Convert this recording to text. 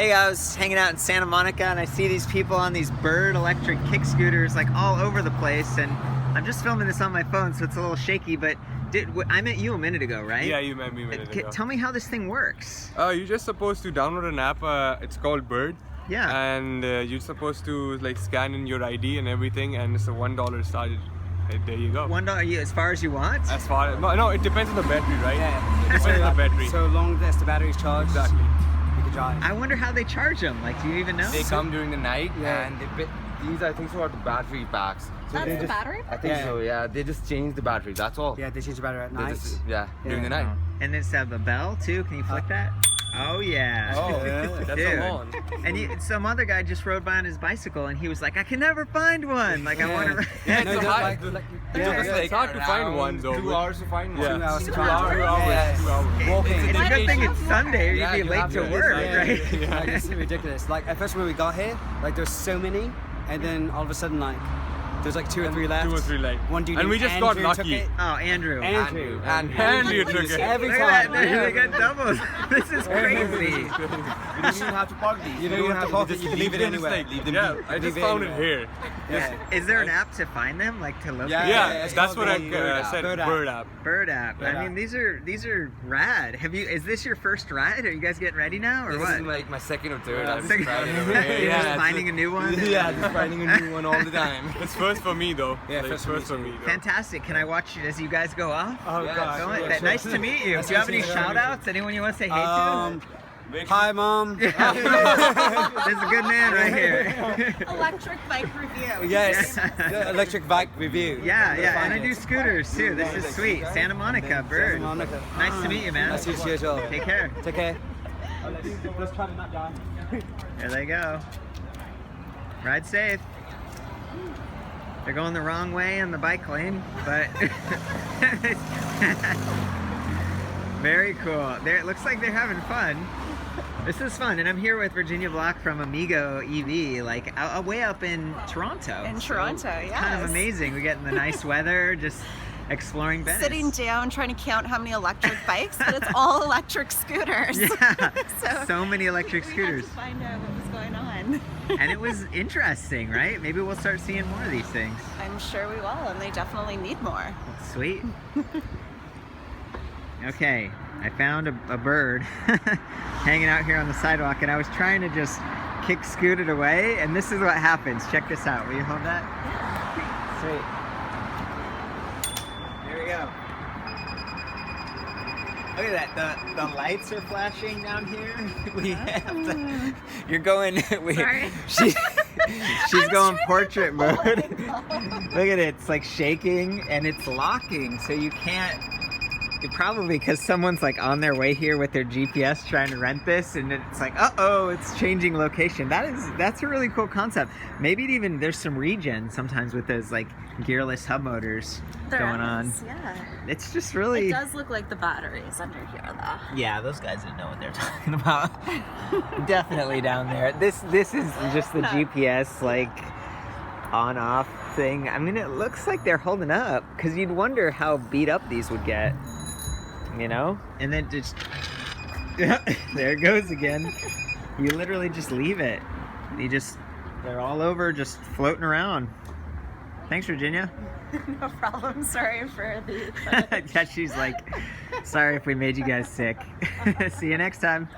Hey, I was hanging out in Santa Monica and I see these people on these Bird electric kick scooters like all over the place, and I'm just filming this on my phone so it's a little shaky, but I met you a minute ago, right? Yeah, you met me a minute ago. Tell me how this thing works. You're just supposed to download an app, it's called Bird. Yeah. And you're supposed to like scan in your ID and everything, and it's a $1 started. There you go. $1 as far as you want? As far as, no, it depends on the battery, right? Yeah. It depends on the battery. So long as the battery's charged. Exactly. You can drive. I wonder how they charge them. Like, do you even know? They come during the night, Yeah. and these I think so are the battery packs. So That's they the just, battery? I think Yeah. so. Yeah, they just change the battery. That's all. Yeah, they change the battery at They night. just, during the Yeah. night. And then have a bell too. Can you flick that? Oh yeah. That's Dude. a on. And some other guy just rode by on his bicycle and he was like, I can never find one. Like, I want to. Yeah, No, it's, they're hard, like- it's hard to find one though. 2 hours to find one. Yeah. 2 hours to 2 find hours. one. 2 hours. Yeah. 2 hours. Walking. It's a good thing it's Sunday or Yeah, you'd be you late have to to. work, Yeah. right? Yeah. Like, it's ridiculous. Like at first when we got here, like there's so many, and then all of a sudden like there's like 2 or 3 left. 2 or 3 left. One dude And we named just got Andrew took lucky. it. Oh, Andrew. Andrew. And you took it. Every Look at time. that, they got doubles. This is crazy. You don't even have to park these. You don't even have to park it. You can leave it Just anywhere. like, yeah, I just found it here. Yeah. Is there an app to find them, like to locate? Yeah, Yeah, it's that's called what I the Bird app. said. Bird app. Bird app. Bird app. Bird I mean, app. these are rad. Is this your first ride? Are you guys getting ready now, or This what? is like my second or third. Yeah, I'm Second- just riding over here. You're just Yeah, finding a new one. Yeah, just finding a new one all the time. It's first for me though. Yeah, Like, first for me for too. me though. Fantastic. Can I watch it as you guys go off? Oh Yeah, god. Go sure, ahead. Nice to meet you. Nice Do you have to any meet you. shout outs? Anyone you want to say hey to? Hi mom. This is a good man right here. Electric Bike Review. Yes. The electric bike review. Yeah, You'll yeah, find and I it. do scooters too. This is sweet. Santa Monica, Bird. Santa Monica. Nice to meet you, man. Nice to meet you as well. Take care. Take care. Let's try to not die. There they go. Ride safe. They're going the wrong way in the bike lane, but very cool. It looks like they're having fun. This is fun, and I'm here with Virginia Block from Amigo EV, like way up in Toronto. In So Toronto, it's kind of yes. amazing. We're getting the nice weather, just exploring Venice. Sitting down trying to count how many electric bikes, but it's all electric scooters. Yeah, so many electric We scooters. had to find out what was going on. And it was interesting, right? Maybe we'll start seeing more of these things. I'm sure we will, and they definitely need more. Sweet. Okay, I found a bird hanging out here on the sidewalk, and I was trying to just kick scoot it away, and this is what happens. Check this out. Will you hold that? Sweet. There we go. Look at that. The lights are flashing down here. We have the, you're going. Sorry. She's going portrait mode. Look at it. It's like shaking and it's locking, so you can't. Probably because someone's like on their way here with their GPS trying to rent this, and it's like, uh-oh, it's changing location. That's a really cool concept. Maybe there's some regen sometimes with those like gearless hub motors going on. Yeah. It's just really. It does look like the batteries under here, though. Yeah, those guys didn't know what they're talking about. Definitely down there. This is just the GPS like on-off thing. I mean, it looks like they're holding up, because you'd wonder how beat up these would get, you know? And then just there it goes again. You literally just leave it. They're all over, just floating around. Thanks, Virginia. No problem. Sorry for the. Yeah, she's like, sorry if we made you guys sick. See you next time.